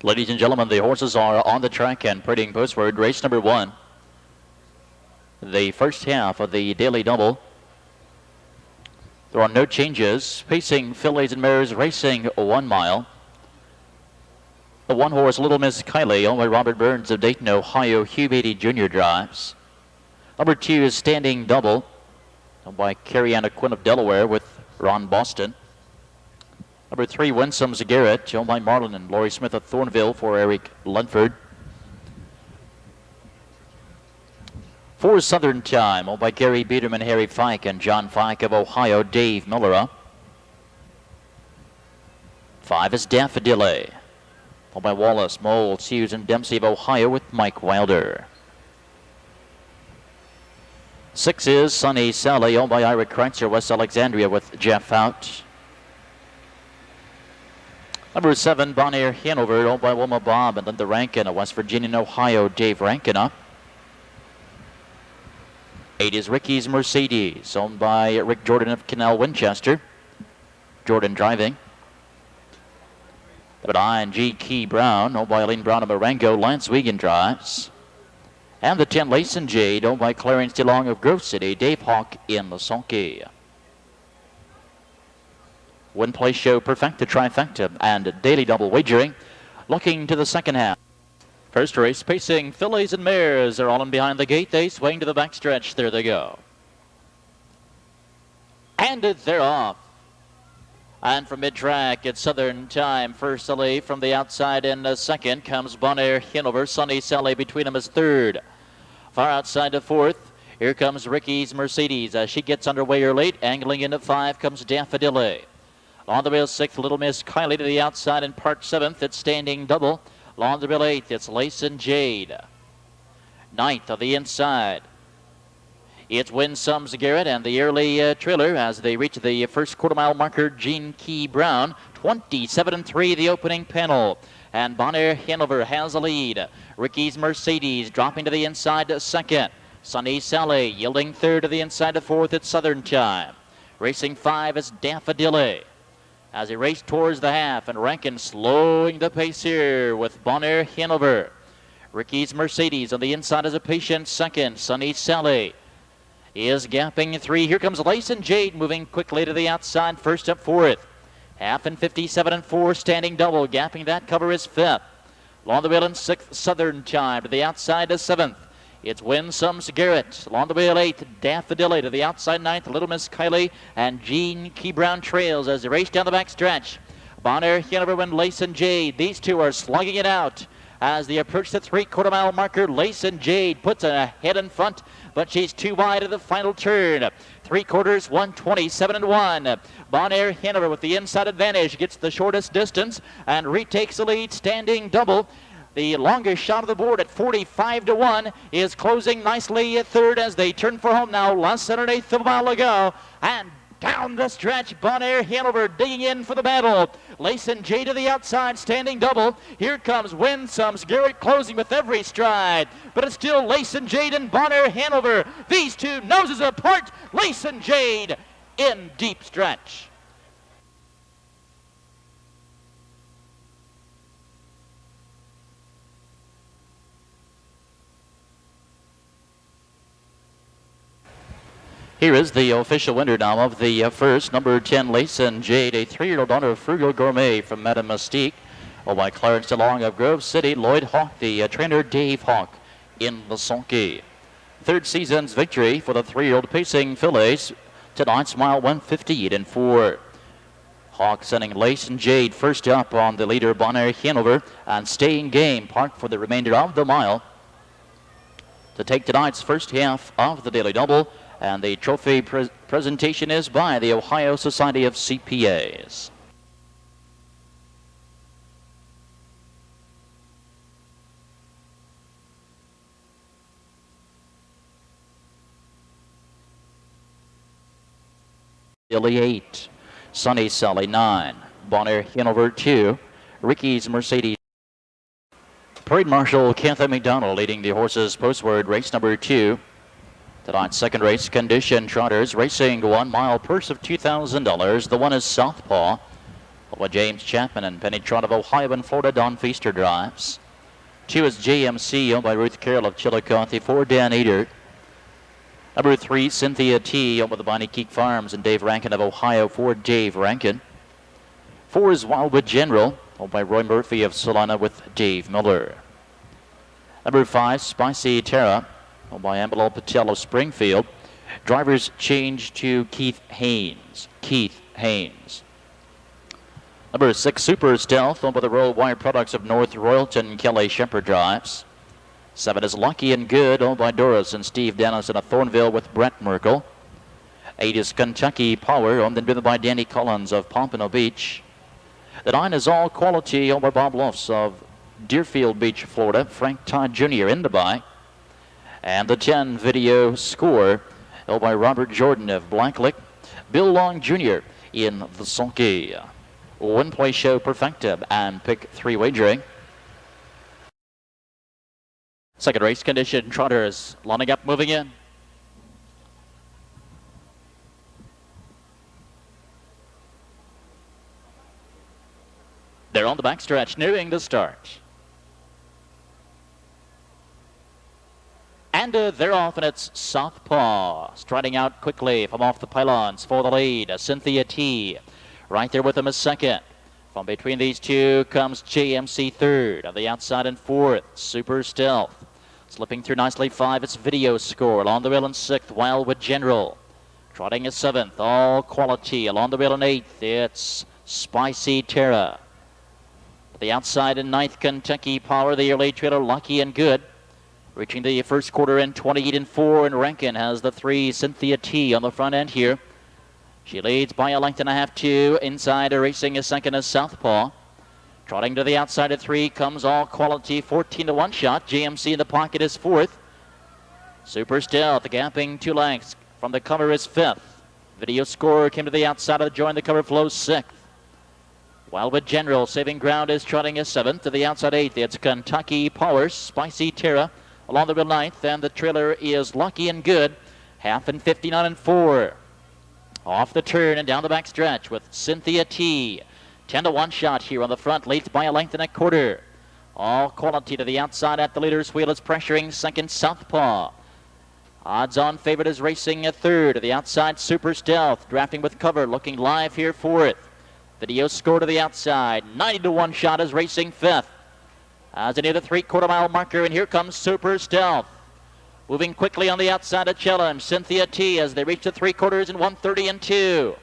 Ladies and gentlemen, the horses are on the track and parading postward. Race number 1. The first half of the daily double. There are no changes. Pacing fillies and mares racing 1 mile. The one horse, Little Miss KYLIE, owned by Robert Burns of Dayton, Ohio. Hugh Beatty Jr. drives. Number 2 is Standing Double, owned by Carrie Anna Quinn of Delaware with Ron Boston. Number 3, Winsome's Garrett, owned by Marlin and Laurie Smith of Thornville for Eric Lunford. 4, Southern Time, owned by Gary Biederman, Harry Fike, and John Fike of Ohio, Dave Miller. 5 is Daffadilly, owned by Wallace, Mole, Susan Dempsey of Ohio with Mike Wilder. 6 is Sunny Sally, owned by Ira Kreitzer, West Alexandria with Jeff Out. Number 7, BONAIR Hanover, owned by Wilma Bob and Linda Rankin of West Virginia and Ohio, Dave Rankin. 8 is Ricky's Mercedes, owned by Rick Jordan of Canal Winchester. Jordan driving. Number 9, G. Key Brown, owned by Eileen Brown of Marengo. Lance Wiegand drives. And the 10, Lace and Jade, owned by Clarence DeLong of Grove City, Dave Hawk in Lasonki. Win Play Show Perfecta Trifecta and Daily Double Wagering. Looking to the second half. First race, pacing fillies and mares are all in behind the gate. They swing to the backstretch. There they go. And they're off. And from mid-track, it's Southern Time. Firstly, from the outside in second comes BONAIR Hanover. Sunny Sally between them is third. Far outside to fourth, here comes Ricky's Mercedes. As she gets underway or late, angling into 5 comes Daffadilly. On the rail 6th, Little Miss KYLIE to the outside in part 7th. It's Standing Double. Along the rail 8th, it's Lace and Jade. 9th on the inside, it's Winsome's Garrett and the early trailer as they reach the first quarter-mile marker, Gene Key Brown. 27-3 the opening panel. And BONAIR Hanover has a lead. Ricky's Mercedes dropping to the inside second. Sunny Sally yielding third to the inside to fourth. It's Southern Time. Racing 5 is Daffadilly. As he raced towards the half, and Rankin slowing the pace here with BONAIR Hanover. Ricky's Mercedes on the inside as a patient second. Sunny Sally is gapping 3. Here comes Lace and Jade moving quickly to the outside. First up fourth. Half and 57-4 Standing Double. Gapping that cover is 5th. Along the rail in 6th, Southern Time to the outside to 7th. It's Winsome's Garrett. Along the rail 8th, Daffadilly to the outside 9th, Little Miss KYLIE and Gene Key Brown trails as they race down the back stretch. BONAIR Hanover and Lace and Jade. These two are slugging it out as they approach the 3/4-mile marker. Lace and Jade puts a head in front, but she's too wide at the final turn. 3/4, 127-1. BONAIR Hanover with the inside advantage gets the shortest distance and retakes the lead. Standing Double, the longest shot of the board at 45-1, is closing nicely at third as they turn for home now. Less than an eighth of a mile to go. And down the stretch, BONAIR Hanover digging in for the battle. Lace and Jade to the outside, Standing Double. Here comes Winsome's Garrett closing with every stride. But it's still Lace and Jade and BONAIR Hanover. These two noses apart. Lace and Jade in deep stretch. Here is the official winner now of the first. Number 10, Lace and Jade, a 3-year-old daughter of Frugal Gourmet from Madame Mystique. By Clarence DeLong of Grove City. Lloyd Hawk, the trainer Dave Hawk in Lasonki. Third season's victory for the 3-year-old pacing fillies. Tonight's mile 158-4. Hawk sending Lace and Jade first up on the leader BONAIR Hanover and Staying Game parked for the remainder of the mile to take tonight's first half of the daily double. And the trophy presentation is by the Ohio Society of CPAs. Dilly 8, Sunny Sally 9, BONAIR Hanover 2, Ricky's Mercedes. Parade Marshal Kathy McDonald leading the horses postward, race number 2. Tonight's second race, Condition Trotters, racing 1 mile, purse of $2,000. The one is Southpaw, With James Chapman and Penny Trot of Ohio and Florida, Don Feaster drives. 2 is JMC, owned by Ruth Carroll of Chillicothe. 4, Dan Eder. Number 3, Cynthia T, owned by the Bonnie Keek Farms and Dave Rankin of Ohio. 4, Dave Rankin. 4 is Wildwood General, owned by Roy Murphy of Salina with Dave Miller. Number 5, Spicy Terra, owned by Ambalal Patel of Springfield. Drivers change to Keith Haynes. Keith Haynes. Number 6, Super Stealth, owned by the Royal Wire Products of North Royalton. Kelly Shepard drives. 7 is Lucky and Good, owned by Doris and Steve Dennis of Thornville with Brett Merkel. 8 is Kentucky Power, owned and driven by Danny Collins of Pompano Beach. The 9 is All Quality, owned by Bob Lofts of Deerfield Beach, Florida. Frank Todd Jr. in Dubai. And the 10, Video Score, owned by Robert Jordan of Blacklick. Bill Long Jr. in the sulky. One play show perfected and pick 3 wagering. Second race condition, trotters lining up, moving in. They're on the backstretch, nearing the start. And they're off, and it's Southpaw striding out quickly from off the pylons for the lead. Cynthia T. Right there with them is second. From between these two comes JMC third. On the outside in fourth, Super Stealth. Slipping through nicely 5, it's Video Score. Along the rail in 6th, Wildwood General. Trotting is 7th, All Quality. Along the rail in 8th, it's Spicy Terra. To the outside in 9th, Kentucky Power. The early trailer, Lucky and Good. Reaching the first quarter in 28 and 4, and Rankin has the 3, Cynthia T on the front end here. She leads by a length and a half, 2. Inside racing is second is Southpaw. Trotting to the outside at 3 comes All Quality, 14 to 1 shot. JMC in the pocket is 4th. Super Stealth gapping 2 lengths from the cover is 5th. Video Score came to the outside of the join, the cover flows 6th. Wildwood General saving ground is trotting is 7th. To the outside 8th, it's Kentucky Power, Spicy Terra along the real 9th, and the trailer is Lucky and Good, half and 59 and 4. Off the turn and down the back stretch with Cynthia T. 10 to 1 shot here on the front, leads by a length and a quarter. All Quality to the outside at the leader's wheel is pressuring second Southpaw. Odds-on favorite is racing a third. To the outside, Super Stealth drafting with cover, looking live here fourth. Video Score to the outside, 90 to 1 shot is racing fifth. As they near the 3/4 mile marker, and here comes Super Stealth. Moving quickly on the outside of challenge, Cynthia T as they reach the 3/4 in 1:30 and 2.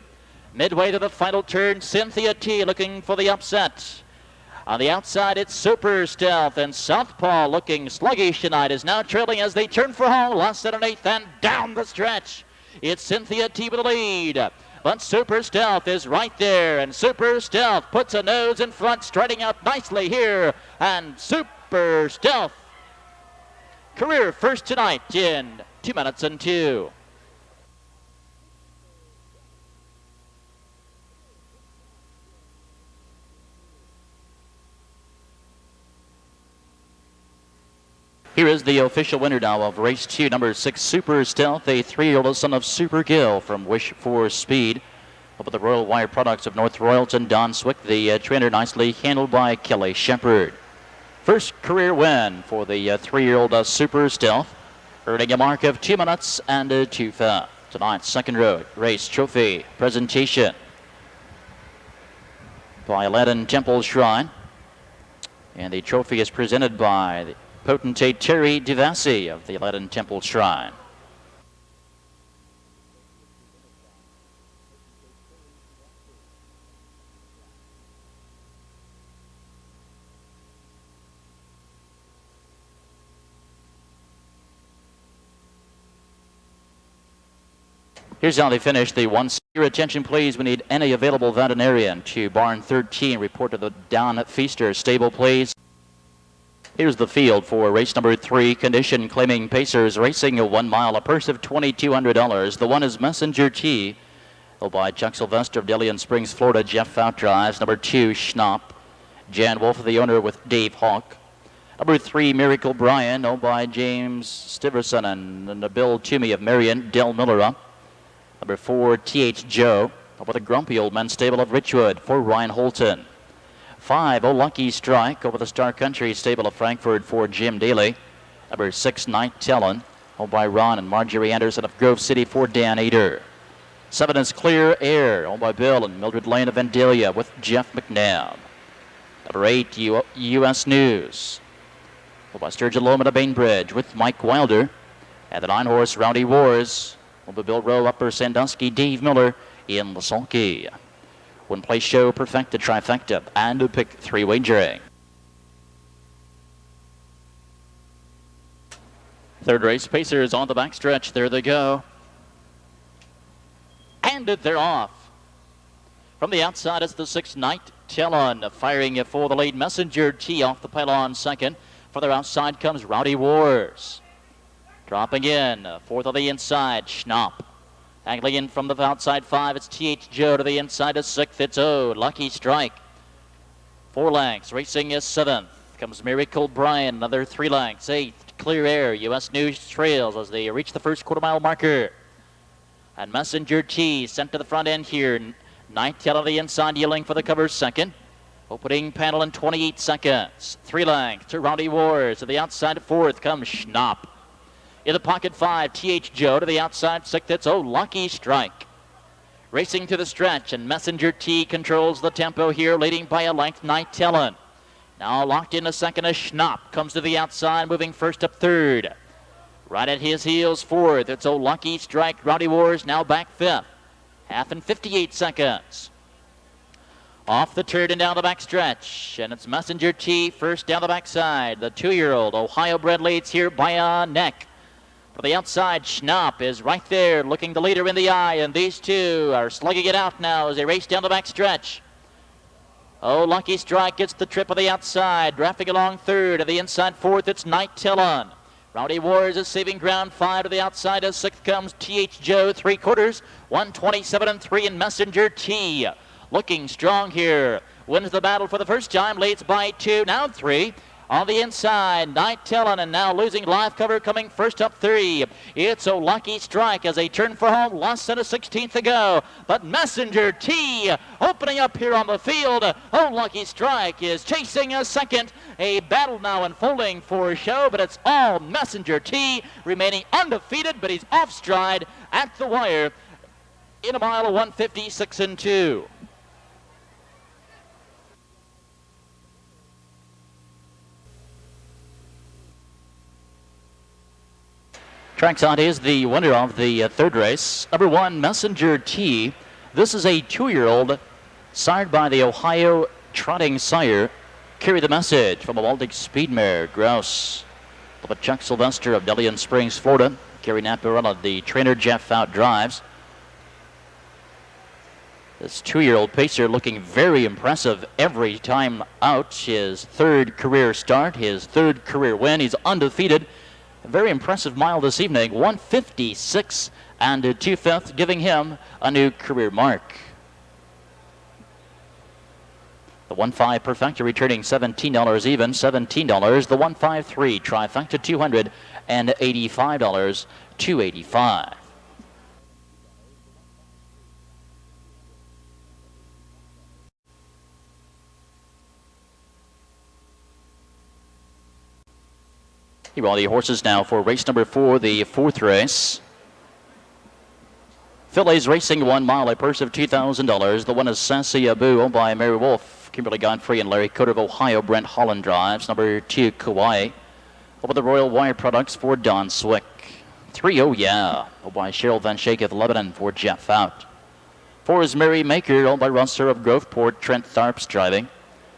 Midway to the final turn, Cynthia T looking for the upset. On the outside, it's Super Stealth, and Southpaw looking sluggish tonight is now trailing as they turn for home. Last set and 8th and down the stretch. It's Cynthia T with the lead. But Super Stealth is right there, and Super Stealth puts a nose in front, striding out nicely here. And Super Stealth, career first tonight in 2 minutes and 2. Here is the official winner now of race 2, number 6, Super Stealth, a 3-year-old son of Super Gill from Wish for Speed. Up with the Royal Wire Products of North Royalton, Don Swick, the trainer, nicely handled by Kelly Shepard. First career win for the 3-year-old Super Stealth, earning a mark of 2 minutes and 2/5. Tonight's second road race trophy presentation by Aladdin Temple Shrine. And the trophy is presented by the Potentate Terry DeVassi of the Aladdin Temple Shrine. Here's how they finished the 1. Your attention, please. We need any available veterinarian to barn 13. Report to the Don Feaster stable, please. Here's the field for race number 3, condition claiming pacers racing a 1 mile, a purse of $2,200. The 1 is Messenger T, held by Chuck Sylvester of Delian Springs, Florida. Jeff Fout drives. Number 2, SCHNAPP. Jan Wolf, the owner, with Dave Hawk. Number 3, Miracle Brian, owned by James Stiverson and Bill Toomey of Marion, Del Miller up. Number 4, TH Joe, over the grumpy old men stable of Richwood for Ryan Holton. 5, Oh Lucky Strike over the Star Country stable of Frankfurt for Jim Daly. Number 6, Night Talon, owned by Ron and Marjorie Anderson of Grove City for Dan Ader. 7 is Clear Air, owned by Bill and Mildred Lane of Vandalia with Jeff McNabb. Number 8, U.S. News, owned by Sturgeon Loman of Bainbridge with Mike Wilder. And the 9-horse Rowdy Wars, owned by Bill Rowe, Upper Sandusky, Dave Miller in the sulky. One place show, perfecta, trifecta, and a pick 3 wagering. Third race, Pacers on the backstretch. There they go. And they're off. From the outside, it's the 6, Night Talon, firing for the lead. Messenger T off the pylon second. Further outside comes Rowdy Wars. Dropping in, fourth on the inside, SCHNAPP. Angling in from the outside 5, it's T.H. Joe to the inside of 6th, it's Oh Lucky Strike. 4 lengths, racing is 7th. Comes Miracle Brian, another 3 lengths. 8th, Clear Air. U.S. News trails as they reach the first quarter-mile marker. And Messenger T sent to the front end here. Night Talon on the inside, yielding for the cover second. Opening panel in 28 seconds. 3 lengths to Rowdy Wars. To the outside 4th comes SCHNAPP. In the pocket 5, T.H. Joe to the outside 6th, it's Oh Lucky Strike. Racing to the stretch, and Messenger T controls the tempo here, leading by a length, Night Talon. Now locked in a second as SCHNAPP comes to the outside, moving first up third. Right at his heels 4th, it's Oh Lucky Strike. Rowdy Wars now back 5th. Half in 58 seconds. Off the turn and down the back stretch, and it's Messenger T first down the backside. The 2-year-old Ohio bred leads here by a neck. For the outside, SCHNAPP is right there, looking the leader in the eye, and these two are slugging it out now as they race down the back stretch. Oh Lucky Strike gets the trip of the outside, drafting along third. To the inside 4th, it's Night Talon. Rowdy Wars is saving ground. 5 to the outside as 6th comes T.H. Joe, 3/4, 127 and 3 in Messenger T. Looking strong here. Wins the battle for the first time, leads by 2, now 3. On the inside, Night Talon, and now losing live cover, coming first up 3. It's Oh Lucky Strike as they turn for home, less than a 16th to go. But Messenger T opening up here on the field. Oh Lucky Strike is chasing a second. A battle now unfolding for show, but it's all Messenger T remaining undefeated, but he's off stride at the wire in a mile of 156 and 2. Trackside is the winner of the third race. Number 1, Messenger T. This is a 2-year-old sired by the Ohio trotting sire. Carry the message from a Baltic speed mare, Grouse. But Chuck Sylvester of Delian Springs, Florida. Kerry Naparella, the trainer Jeff out drives. This 2-year-old pacer looking very impressive every time out. His 3rd career start, his 3rd career win. He's undefeated. A very impressive mile this evening, 156 and 2/5, giving him a new career mark. The 1-5 perfecta returning $17 even, $17. The 1-5-3 trifecta $285, $285. Here are the horses now for race number 4, the 4th race. Fillies racing 1 mile, a purse of $2,000. The one is Sassy Abu by Mary Wolf, Kimberly Godfrey and Larry Coder of Ohio. Brent Holland drives. Number 2, KAUAI. Over the Royal Wire Products for Don Swick. 3, Oh Yeah, by Cheryl Van Schaik of Lebanon for Jeff Out. 4 is Mary Maker, owned by Russer of Groveport. Trent Tharps driving.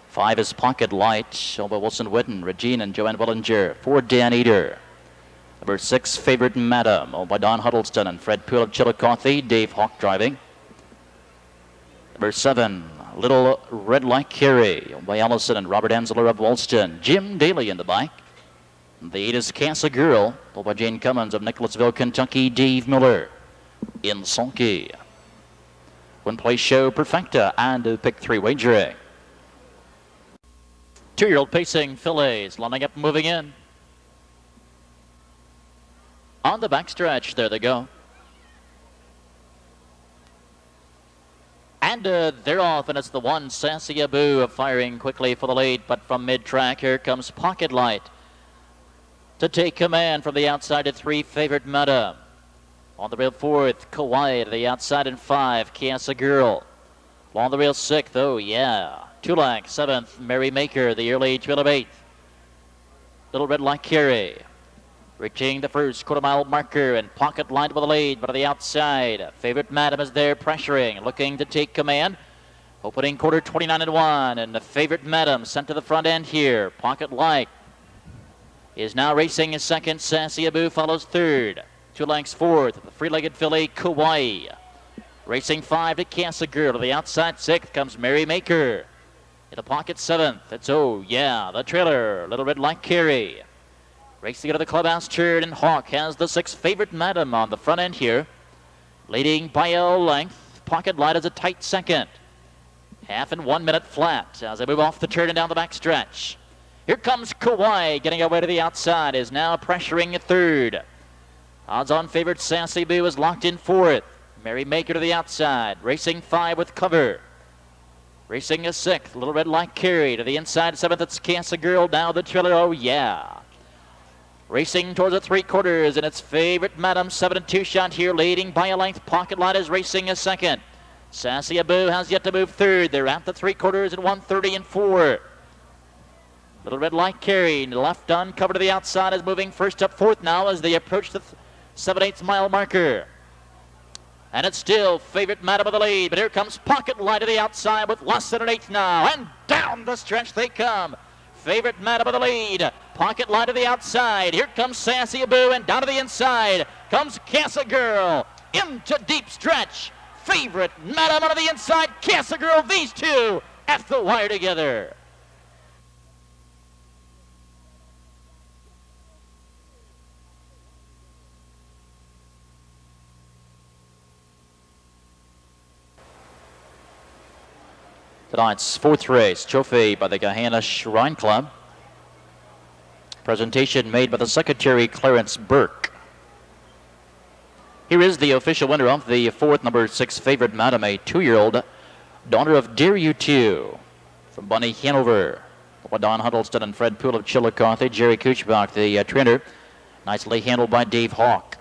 5 is Pocket Light, owned by Wilson Witten, Regine, and Joanne Willinger for Dan Eder. Number 6, Favorite Madam, owned by Don Huddleston and Fred Poole of Chillicothe. Dave Hawk driving. Number 7, Little Red Like Carrie, owned by Allison and Robert Ansler of Woolston. Jim Daly in the bike. The 8 is Kassa Girl, owned by Jane Cummins of Nicholasville, Kentucky. Dave Miller in sulky. 1 place show, perfecta, and pick 3 wagering. 2-year-old pacing fillies, lining up, moving in. On the backstretch, there they go. And they're off, and it's the one Sassy Abu firing quickly for the lead, but from mid-track, here comes Pocket Light to take command from the outside at 3, Favorite Madam. On the rail 4th, KAUAI to the outside in 5, KASSA Girl. Along the rail 6th, oh yeah, 2 lengths, 7th, Merry Maker, the early trail of 8th. LITTLEREDLIKEKARIE. Reaching the first quarter-mile marker, and Pocket Light with the lead, but on the outside, Favorite Madam is there pressuring, looking to take command. Opening quarter 29-1, and the Favorite Madam sent to the front end here. Pocket Light is now racing in second. Sassy Abu follows third. 2 lengths fourth, the free-legged filly KAUAI. Racing 5 to KASSA Girl. To the outside 6th comes Merry Maker. In the pocket 7th, it's oh yeah, the trailer, LITTLEREDLIKEKARIE. Racing into the clubhouse turn, and Hawk has the 6th Favorite Madam on the front end here. Leading by a length, Pocket Light is a tight second. Half and 1 minute flat as they move off the turn and down the back stretch. Here comes KAUAI getting away to the outside, is now pressuring a third. Odds-on favorite Sassy Abu is locked in 4th. Merry Maker to the outside, racing 5 with cover. Racing a 6th, LITTLEREDLIKEKARIE to the inside 7th, it's KASSA Girl, now the trailer, oh yeah. Racing towards the 3/4, and it's Favorite Madam, 7 and 2 shot here, leading by a length. Pocket Light is racing a 2nd. Sassy Abu has yet to move 3rd. They're at the 3/4 at 1:30 and 4. LITTLEREDLIKEKARIE, left uncovered to the outside, is moving first up 4th now as they approach the 7/8 mile marker. And it's still Favorite Madam with the lead, but here comes Pocket Light to the outside with less than an 1/8 now, and down the stretch they come. Favorite Madam with the lead, Pocket Light to the outside. Here comes Sassy Abu, and down to the inside comes KASSA Girl into deep stretch. Favorite Madam out of the inside, KASSA Girl, these two at the wire together. Tonight's 4th race, trophy by the Gahanna Shrine Club. Presentation made by the Secretary Clarence Burke. Here is the official winner of the 4th, number 6, Favorite Madam, a 2-year-old daughter of Dare You 2 from Bunny Hanover. Don Huddleston and Fred Poole of Chillicothe. Jerry Kuchbach, the trainer, nicely handled by Dave Hawk.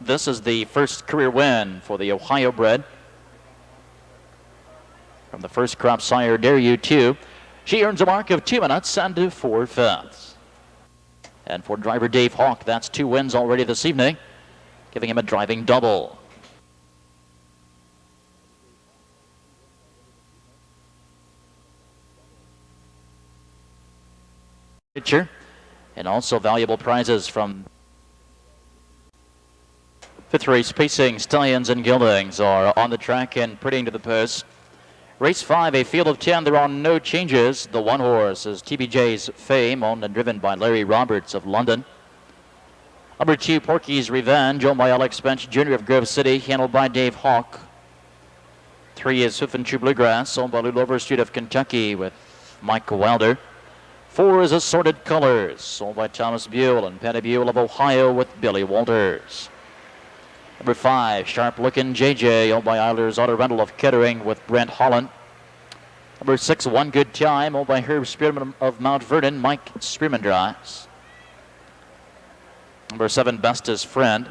This is the first career win for the Ohio bred from the first crop sire, Dare You 2. She earns a mark of 2 minutes and 4/5. And for driver Dave Hawk, that's 2 wins already this evening, giving him a driving double. Picture, and also valuable prizes from 5th race pacing. Stallions and Geldings are on the track and prettying to the post. Race 5, a field of 10. There are no changes. The 1 horse is TBJ'S Fame, owned and driven by Larry Roberts of London. Number 2, Porkey's Revenge, owned by Alex Bench Jr. of Grove City, handled by Dave Hawk. 3 is KOOFNTRU Bluegrass, owned by Lou Overstreet of Kentucky with Mike Wilder. 4 is Assorted Colors, sold by Thomas Buell and Patty Buell of Ohio with Billy Walters. Number 5, Sharp Lookin' JJ, owned by Eilers Auto Rental of Kettering with Brent Holland. Number 6, One Good Time, owned by Herb Spearman of Mount Vernon, Mike Spearman drives. Number 7, BESTUS Friend,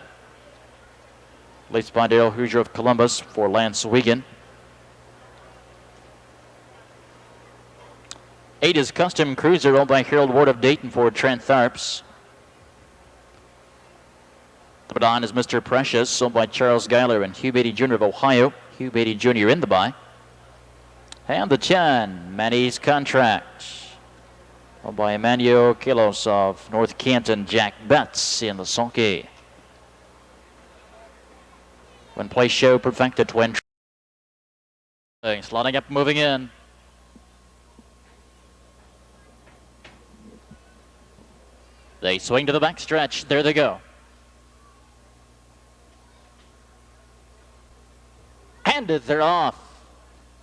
leased by Dale Hoosier of Columbus for Lance Wiegand. 8 is Custom Cruiser, owned by Harold Ward of Dayton for Trent Tharps. Number 9 is Mr. Precious, owned by Charles Geiler and Hugh Beatty Jr. of Ohio. Hugh Beatty Jr. in the buy. And the 10, MANNY'S Contract, owned by Emmanuel Kalos of North Canton, Jack Betts in the sulky. When play show perfected, twin. Slotting up, moving in. They swing to the back stretch. There they go. And they're off.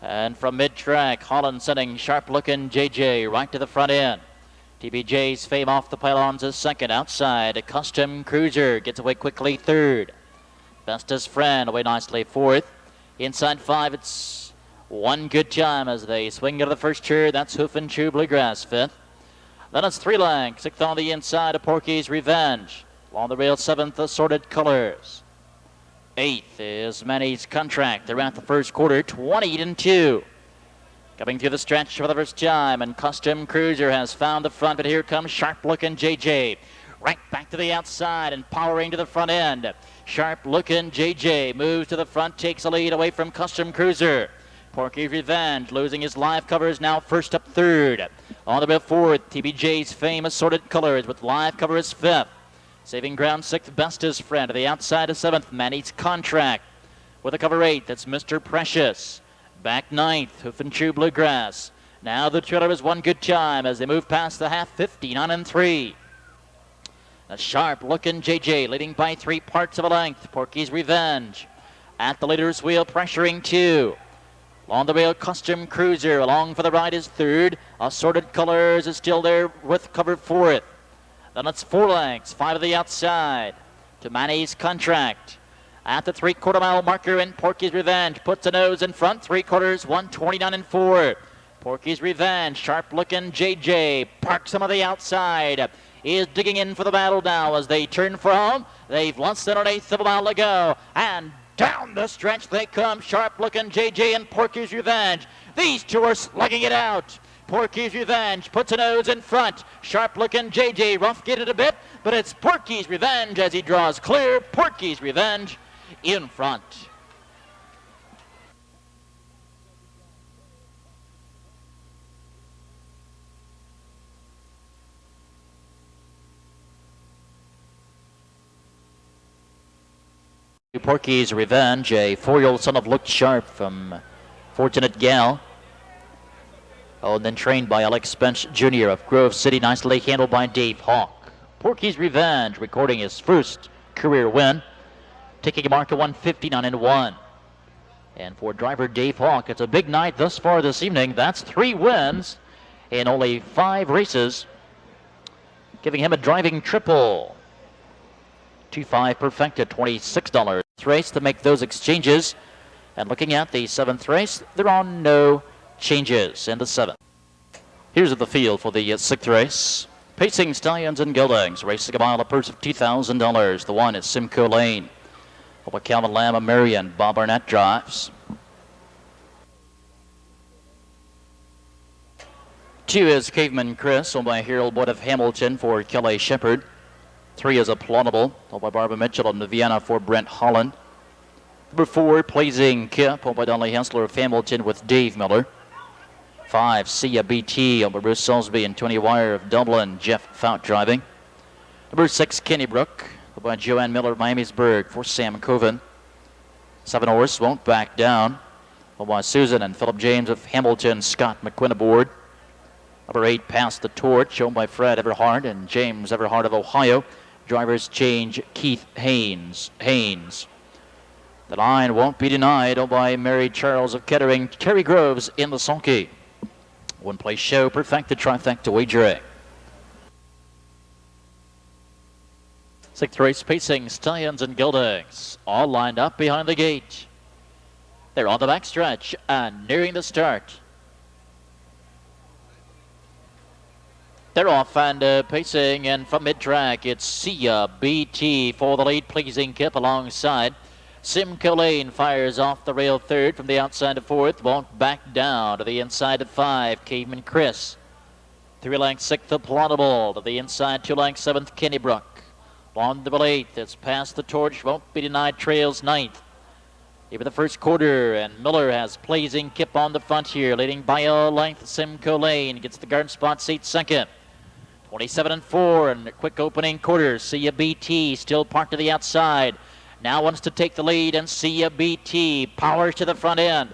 And from mid-track, Holland sending Sharp Lookin' JJ right to the front end. TBJ'S Fame off the pylons is 2nd. Outside, a Custom Cruiser gets away quickly 3rd. BESTUS Friend away nicely 4th. Inside 5, it's One good time as they swing into the first turn. That's KOOFNTRU Bluegrass, fifth. Then it's 3 lengths. Sixth on the inside of Porkey's Revenge. Along the rail, seventh, Assorted Colors. Eighth is MANNY'S Contract. They're at the first quarter, 20-2. Coming through the stretch for the first time, and Custom Cruiser has found the front, but here comes sharp-looking JJ. Right back to the outside and powering to the front end. Sharp-looking JJ moves to the front, takes a lead away from Custom Cruiser. Porkey's Revenge losing his live covers, now first up third. On the way forward, TBJ'S Fame Assorted Colors with live covers fifth. Saving ground sixth, BESTUS Friend. To the outside of seventh, MANNY'S Contract. With a cover eight, that's Mr. Precious. Back ninth, KOOFNTRU Bluegrass. Now the trailer is one good time as they move past the half, 59-3. A sharp-looking JJ leading by 3 parts of a length. Porkey's Revenge at the leader's wheel, pressuring 2. Along the rail, Custom Cruiser along for the ride is third. Assorted Colors is still there with cover fourth. Then it's 4 lengths, 5 to the outside to MANNY'S Contract. At the 3/4 mile marker, and Porkey's Revenge puts a nose in front. 3/4, 129-4. Porkey's Revenge, sharp-looking JJ parks him on the outside. Is digging in for the battle now as they turn for home. They've less than 1/8 of a mile to go, and down the stretch they come. Sharp-looking JJ and Porkey's Revenge. These two are slugging it out. Porkey's Revenge puts a nose in front. Sharp-looking JJ rough-gated a bit, but it's Porkey's Revenge as he draws clear. Porkey's Revenge in front. Porkey's Revenge, a 4-year-old son of Look Sharp from Fortunate Gal. Oh, and then trained by Alex Spence Jr. of Grove City, nicely handled by Dave Hawk. Porkey's Revenge recording his first career win, taking a mark of 159-1. And for driver Dave Hawk, it's a big night thus far this evening. That's 3 wins in only 5 races, giving him a driving triple. 2-5 perfected, $26 race to make those exchanges. And looking at the 7th race, there are no changes in the 7th. Here's the field for the 6th race. Pacing Stallions and Geldings, racing a mile, a purse of $2,000. The 1 is Simcoe Lane. Over Calvin Lamb of Marion, Bob Arnett drives. 2 is Caveman Chris, owned by Harold Wood of Hamilton for Kelly Shepard. 3 is Applaudable, owned by Barbara Mitchell of Naviana for Brent Holland. Number 4, Pleasing Kip, owned by Donnelly Hensler of Hamilton with Dave Miller. 5, Sia BT, owned by Bruce Salisbury and Tony Wire of Dublin, Jeff Fout driving. Number 6, KENNEBROOK, owned by Joanne Miller of Miamisburg for Sam Coven. 7 horse, Won't Back Down, owned by Susan and Philip James of Hamilton, Scott McQuinn aboard. Number 8, Pass the Torch, owned by Fred Everhart and James Everhart of Ohio. Drivers change, Keith Haynes. The 9, Won't Be Denied, owned by Mary Charles of Kettering, Terry Groves in the sulky. 1 place show, perfected trifecta wagering. 6th race, Pacing Stallions and Geldings, all lined up behind the gate. They're on the backstretch and nearing the start. They're off and pacing, and from mid-track, it's Sia BT for the lead. Pleasing Kip alongside. Simcoe Lane fires off the rail third from the outside to fourth. Won't Back Down to the inside of 5. Caveman Chris. 3 lengths 6th, Applaudable. To the inside, 2 lengths 7th, KENNEBROOK. On the 8th, it's Pass the Torch. Won't Be Denied trails 9th. Even the first quarter, and Miller has Pleasing Kip on the front here, leading by a length. Simcoe Lane gets the guard spot seat second. 27-4, and a quick opening quarter. Sia BT still parked to the outside. Now wants to take the lead, and Sia BT powers to the front end.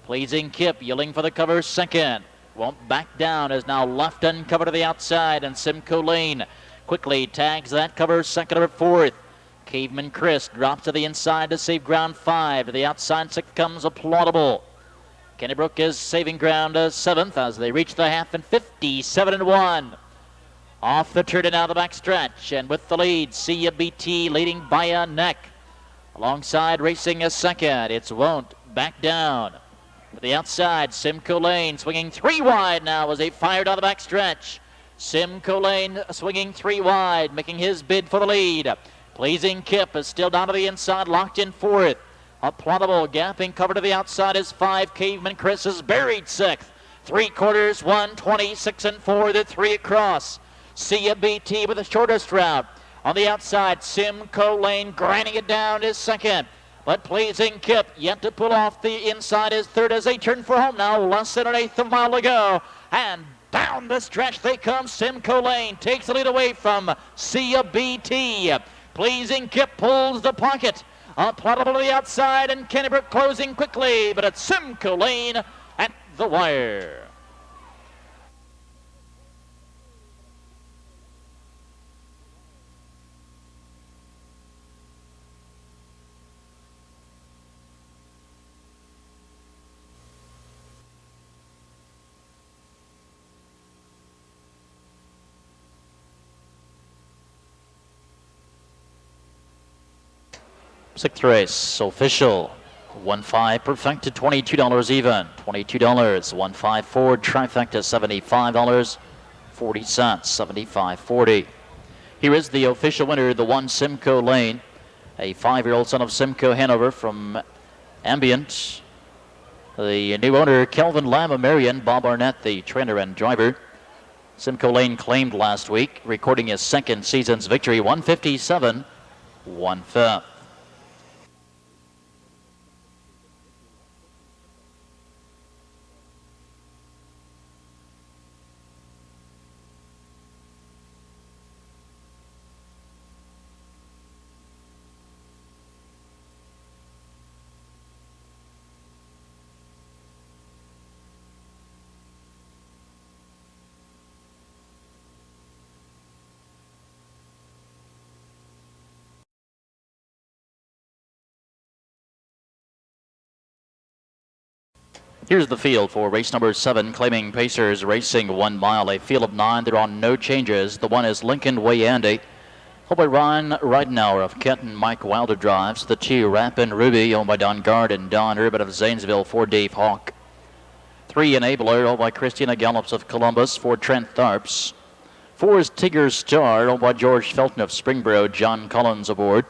Pleasing Kip yelling for the cover second. Won't Back Down is now left uncovered to the outside, and Simcoe Lane quickly tags that cover second over fourth. Caveman Chris drops to the inside to save ground 5. To the outside 6th comes Applaudable. KENNEBROOK is saving ground 7th as they reach the half, and 57-1. Off the turn and out of the backstretch, and with the lead, Sia BT leading by a neck. Alongside racing a second, it's Won't Back Down. To the outside, Simcoe Lane swinging 3 wide now as they fire down the back stretch. Simcoe Lane swinging 3 wide, making his bid for the lead. Pleasing Kip is still down to the inside, locked in 4th. Applaudable gapping cover to the outside is 5. Caveman Chris is buried 6th. 3/4, 1:26 and 4, the 3 across. CBT with the shortest route. On the outside, Simcoe Lane grinding it down is 2nd. But Pleasing Kip yet to pull off the inside is 3rd as they turn for home now. Less than an 1/8 of a mile to go. And down the stretch they come. Simcoe Lane takes the lead away from CBT. Pleasing Kip pulls the pocket. Applaudable to the outside and KENNEBROOK closing quickly. But it's Simcoe Lane at the wire. Sixth race, official. 1-5 perfected, $22 even. $22, 1-5 forward, trifecta $75.40, 75.40. Here is the official winner, the 1 Simcoe Lane, a 5-year-old son of Simcoe Hanover from Ambient. The new owner, Kelvin Lamamarian, Bob Arnett, the trainer and driver. Simcoe Lane claimed last week, recording his 2nd season's victory, 157, 1/5. Here's the field for race number 7, claiming Pacers, racing 1 mile, a field of 9. There are no changes. The 1 is Lincoln Way Andy, owned by Ron Ridenauer of Kenton. Mike Wilder drives. The 2, Rappin' Ruby, owned by Don Gard and Don Urban of Zanesville for Dave Hawk. 3, Enabler, owned by Christina Gallops of Columbus for Trent Tharps. 4 is TIGGER'S Star, owned by George Felton of Springboro, John Collins aboard.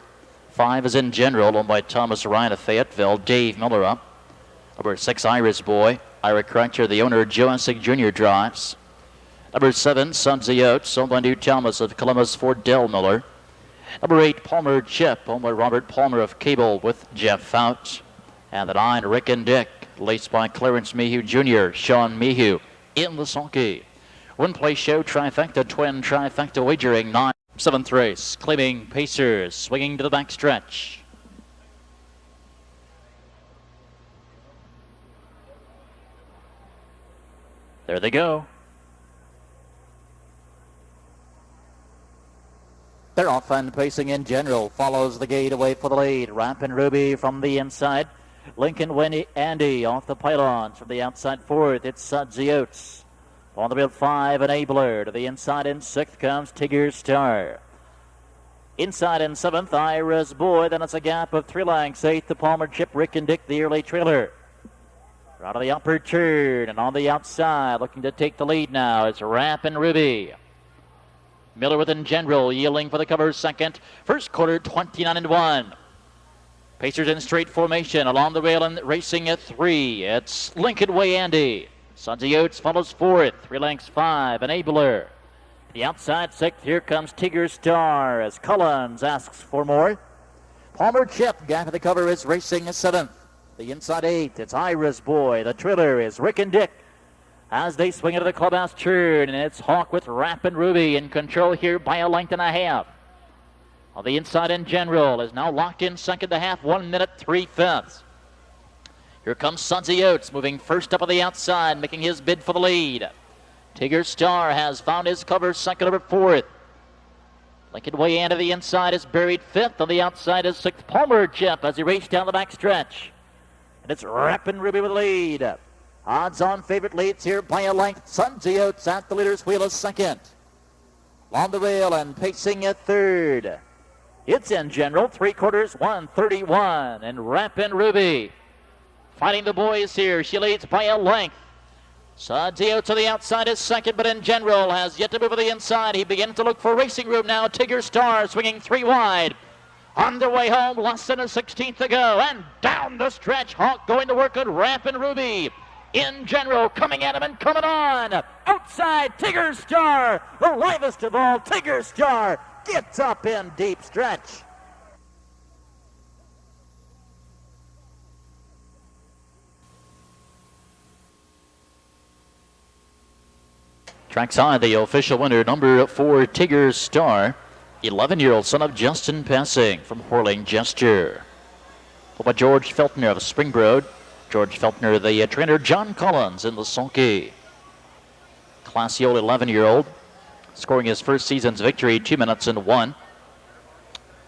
5 is In General, owned by Thomas Ryan of Fayetteville, Dave Miller up. Number 6, Iris Boy, Ira Crutcher, the owner, Joe Essig Jr. drives. Number 7, Sudsy Oats, owned by New Thomas of Columbus for Dell Miller. Number 8, Palmer Chip, owned by Robert Palmer of Cable with Jeff Fout. And the 9, Rick and Dick, laced by Clarence Mayhew Jr., Sean Mayhew in the sulky. 1-place show, trifecta, twin trifecta wagering, 9. 7th race, claiming Pacers, swinging to the back stretch. There they go. They're off and pacing. In General follows the gate away for the lead. Rappin' Ruby from the inside. Lincoln Wendy Andy off the pylons from the outside 4th. It's Sudsy Oats. On the field 5, Enabler. To the inside in 6th comes TIGGER'S Star. Inside in 7th, IRA'S Boy. Then it's a gap of 3 lengths. 8th, the Palmer Chip, Rick and Dick, the early trailer. Out of the upper turn and on the outside, looking to take the lead now. It's Rappin' Ruby. Miller with In General, yielding for the cover 2nd. 1st quarter, 29 and 1. Pacers in straight formation along the rail and racing at 3. It's Lincoln Way Andy. Sudsy Oats follows 4th. 3 lengths 5. Enabler. The outside 6th. Here comes TIGGER'S Star as Collins asks for more. Palmer Chip, guy for the cover, is racing a 7th. The inside 8th, it's Iris Boy. The trailer is Rick and Dick as they swing into the clubhouse turn, and it's Hawk with Rappin' Ruby in control here by 1.5 lengths. On the inside, In General is now locked in 2nd to half, 1 minute 3/5. Here comes Sudsy Oats moving first up on the outside, making his bid for the lead. TIGGER'S Star has found his cover, 2nd over 4th. Lincoln Way Andy to the inside is buried 5th. On the outside is 6th, Palmer Chip as he races down the back stretch. And it's Rappin' Ruby with the lead. Odds-on favorite leads here by 1 length. Sudsy Oats at the leader's wheel is 2nd. On the rail and pacing at 3rd. It's In General, 3/4, 1:31. And Rappin' Ruby fighting the boys here. She leads by a length. Sadio to the outside is second, but in general has yet to move to the inside. He begins to look for racing room now. TIGGER'S Star swinging 3 wide. On their way home, less than a 16th to go. And down the stretch, Hawk going to work at Ramp and Ruby. In general, coming at him and coming on. Outside, TIGGER'S Star, the livest of all. TIGGER'S Star gets up in deep stretch. Trackside, the official winner, number 4, TIGGER'S Star, 11-year-old son of Justin Passing from Whirling Gesture. By George Feltner of Springbrook. George Feltner, the trainer, John Collins in the sulky. Classy old 11-year-old, scoring his first season's victory, 2 minutes and 1.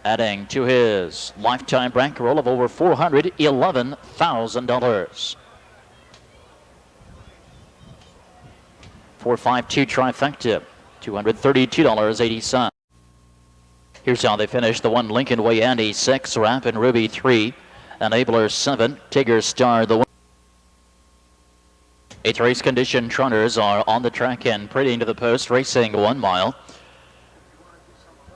Adding to his lifetime bankroll of over $411,000. 452 trifecta, $232.80. Here's how they finished. The 1 Lincoln Way Andy 6, Ramp and Ruby 3, ADELE'S 7, TIGGER'S Star the 1. 8th race condition trotters are on the track and pretty into the post, racing 1 mile.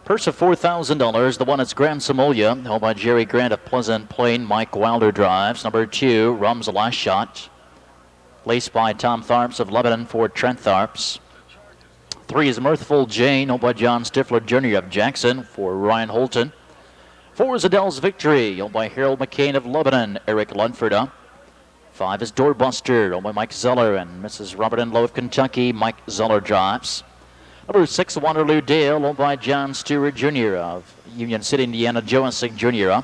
Purse of $4,000. The 1 is Grand Samolia, held by Jerry Grant of Pleasant Plain. Mike Wilder drives. Number 2, Rum's Last Shot, laced by Tom Tharps of Lebanon for Trent Tharps. 3 is Mirthful Jane, held by John Stifler Jr. of Jackson for Ryan Holton. 4 is ADELE'S Victory, held by Harold McCain of Lebanon, Eric Lunford. 5 is Doorbuster, held by Mike Zeller and Mrs. Robert and Lowe of Kentucky. Mike Zeller drives. Number 6, Waterloo Dale, held by John Stewart Jr. of Union City, Indiana, Johansing Jr.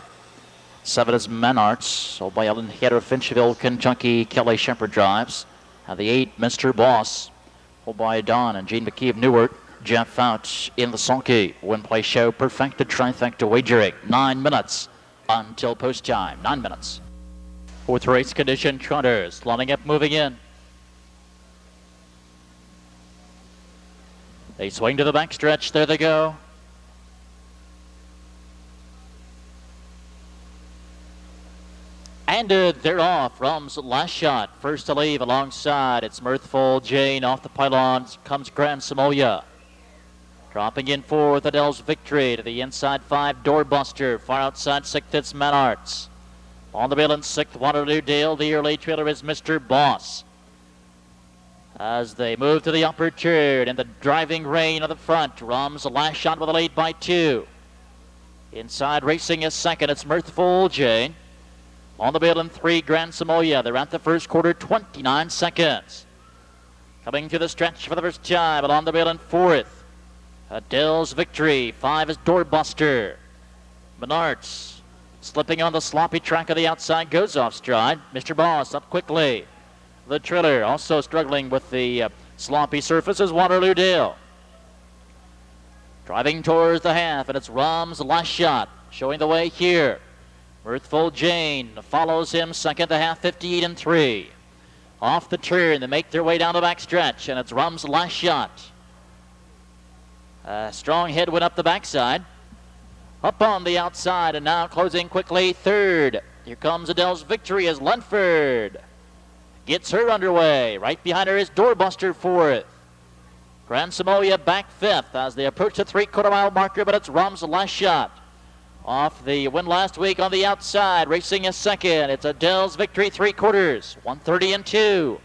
7 is MANNY'S, held by Ellen Hatter of Finchville, Kentucky. Kelly Shepard drives. And the 8, Mr. Boss, held by Don and Gene McKee of Newark. Jeff Fouch in the sulky. Win play show, perfected trifecta wagering. 9 minutes until post time. 9 minutes. 4th race condition trotters, lining up, moving in. They swing to the backstretch. There they go. And they're off. Rum's Last Shot, first to leave alongside. It's Mirthful Jane off the pylons. Comes Grand Samolia. Dropping in 4th, ADELE'S Victory. To the inside 5, Doorbuster. Far outside 6th, it's MANNY'S. On the bill in 6th, Waterloo Dale. The early trailer is Mr. Boss. As they move to the upper turn in the driving rain of the front, Rum's Last Shot with a lead by 2. Inside racing is 2nd, it's Mirthful Jane. On the bill in 3, Grand Samolia. They're at the first quarter, 29 seconds. Coming to the stretch for the first time, but on the bill in 4th, ADELE'S Victory. 5 is Doorbuster. MANNY'S slipping on the sloppy track of the outside, goes off stride. Mr. Boss up quickly. The trailer also struggling with the sloppy surface is Waterloo Dale. Driving towards the half, and it's Rum's Last Shot showing the way here. Mirthful Jane follows him, 2nd to half, 58 and 3. Off the turn, they make their way down the back stretch, and it's Rum's Last Shot. A strong headwind up the backside. Up on the outside, and now closing quickly 3rd. Here comes ADELE'S Victory as Lunford gets her underway. Right behind her is Doorbuster 4th. Grand Samolia back 5th as they approach the 3/4 mile marker, but it's Rum's Last Shot. Off the win last week on the outside, racing is 2nd. It's ADELE'S Victory 3/4, 1:30 and 2.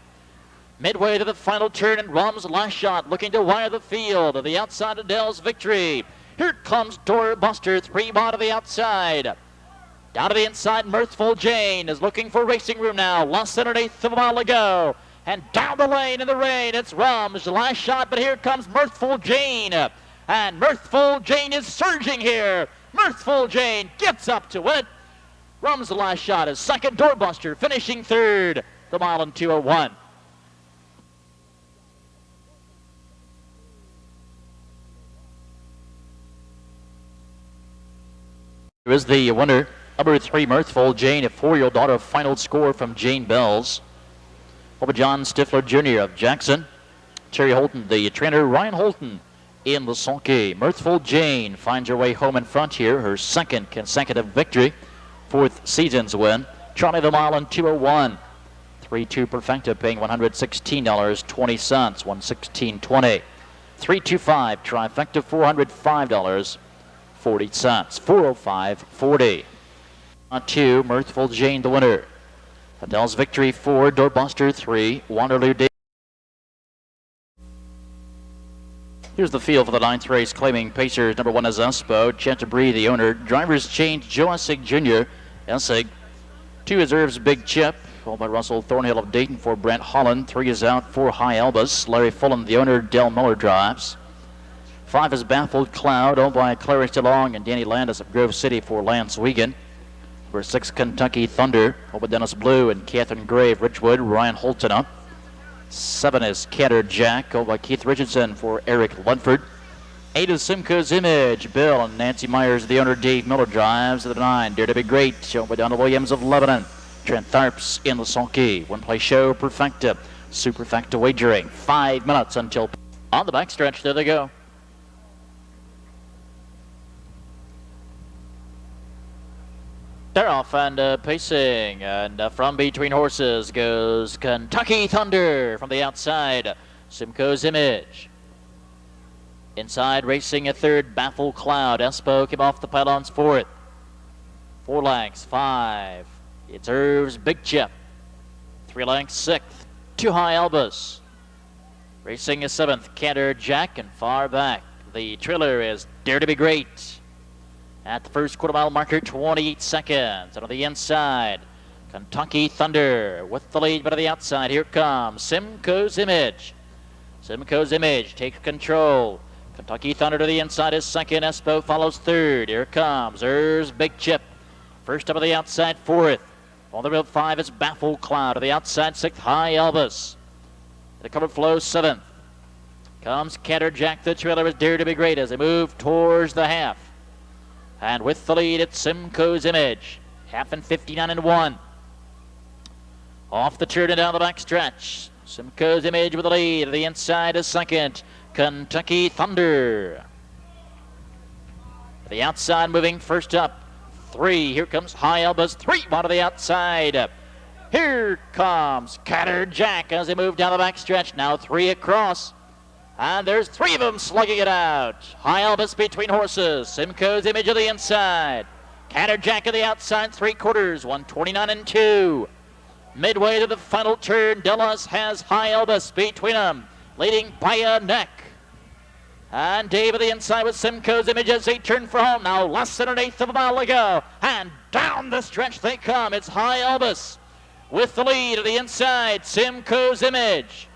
Midway to the final turn, and Rum's Last Shot looking to wire the field. To the outside, ADELE'S Victory. Here comes Doorbuster, 3 bar to the outside. Down to the inside, Mirthful Jane is looking for racing room now. Less than 1/8 of a mile to go. And down the lane in the rain, it's Rum's Last Shot, but here comes Mirthful Jane. And Mirthful Jane is surging here. Mirthful Jane gets up to it. Rum's Last Shot is 2nd, Doorbuster finishing 3rd. The mile in 2:01. Here is the winner, number 3, Mirthful Jane, a 4-year-old daughter of Final Score from Jane Bells. Over John Stifler Jr. of Jackson. Terry Holton, the trainer, Ryan Holton in the sulky. Mirthful Jane finds her way home in front here, her 2nd consecutive victory, 4th season's win. Charlie the mile in 2:01. 3-2 Perfecta paying $116.20, 116.20. 3-2-5 Trifecta, $405.40, 405.40. 2 Mirthful Jane the winner. Adele's Victory 4, Doorbuster 3, Waterloo Day. Here's the field for the 9th race, claiming Pacers. Number 1 is Espo, Chantabrie the owner. Drivers change, Joe Essig Jr. Essig. 2 is Irv's Big Chip, followed by Russell Thornhill of Dayton for Brent Holland. 3 is out for High Elbas. Larry Fulham the owner, Del Miller drives. 5 is Baffled Cloud, owned by Clarence DeLong and Danny Landis of Grove City for Lance Wiegand. Number 6 Kentucky Thunder, owned by Dennis Blue and Catherine Gray of Richwood, Ryan Holton up. 7 is Canter Jack, owned by Keith Richardson for Eric Ludford. 8 is Simcoe's Image, Bill and Nancy Myers, the owner, Dave Miller drives. The 9, Dare to Be Great, owned by Donna Williams of Lebanon. Trent Tharps in the sulky. One play show, Perfecta. Superfecta wagering. 5 minutes until on the backstretch. There they go. They're off and pacing, and from between horses goes Kentucky Thunder from the outside. Simcoe's Image. Inside racing a 3rd, Baffled Cloud. Espo came off the pylons 4th. 4 lengths, 5. It's Irv's Big Chip. 3 lengths, 6th. 2 High Elbas. Racing a 7th, Canter Jack, and far back the trailer is Dare to Be Great. At the first quarter-mile marker, 28 seconds. And on the inside, Kentucky Thunder with the lead, but on the outside, here comes Simcoe's Image. Simcoe's Image takes control. Kentucky Thunder to the inside is 2nd. Espo follows 3rd. Here comes Irv's Big Chip. First up on the outside, 4th. On the road, 5 is Baffled Cloud. To the outside, 6th, High Elbas. The covered flow, 7th. Comes Canter Jack. The trailer is Dare to Be Great as they move towards the half. And with the lead, it's Simcoe's Image. Half and 59-1. Off the turn and down the back stretch. Simcoe's Image with the lead. To the inside is 2nd. Kentucky Thunder. To the outside, moving first up. 3. Here comes High Elbas. 3 on to the outside. Here comes Canter Jack as they move down the back stretch. Now 3 across. And there's 3 of them slugging it out. High Elbas between horses. Simcoe's Image of the inside. Canter Jack of the outside, 3/4, 129-2. Midway to the final turn, Delos has High Elbas between them, leading by a neck. And Dave of the inside with Simcoe's Image as they turn for home. Now less than 1/8 of a mile to go. And down the stretch they come. It's High Elbas with the lead of the inside. Simcoe's Image.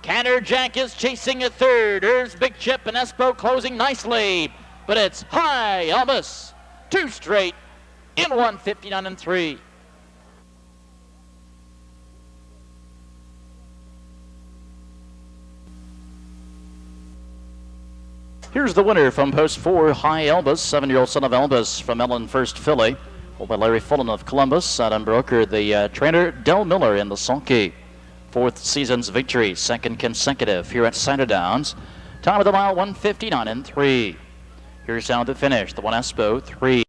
Canter Jack is chasing a 3rd. Irv's Big Chip and Espo closing nicely. But it's High Elbas. 2 straight in 1:59-3. Here's the winner from post 4, High Elbas, 7-year-old son of Elbas from Ellen First Filly. Pulled by Larry Fulton of Columbus. Adam Broker, the trainer, Del Miller in the sulky. 4th season's victory, 2nd consecutive here at Scioto Downs. Time of the mile, 1:59-3. Here's down the finish, the 1 Espo, 3.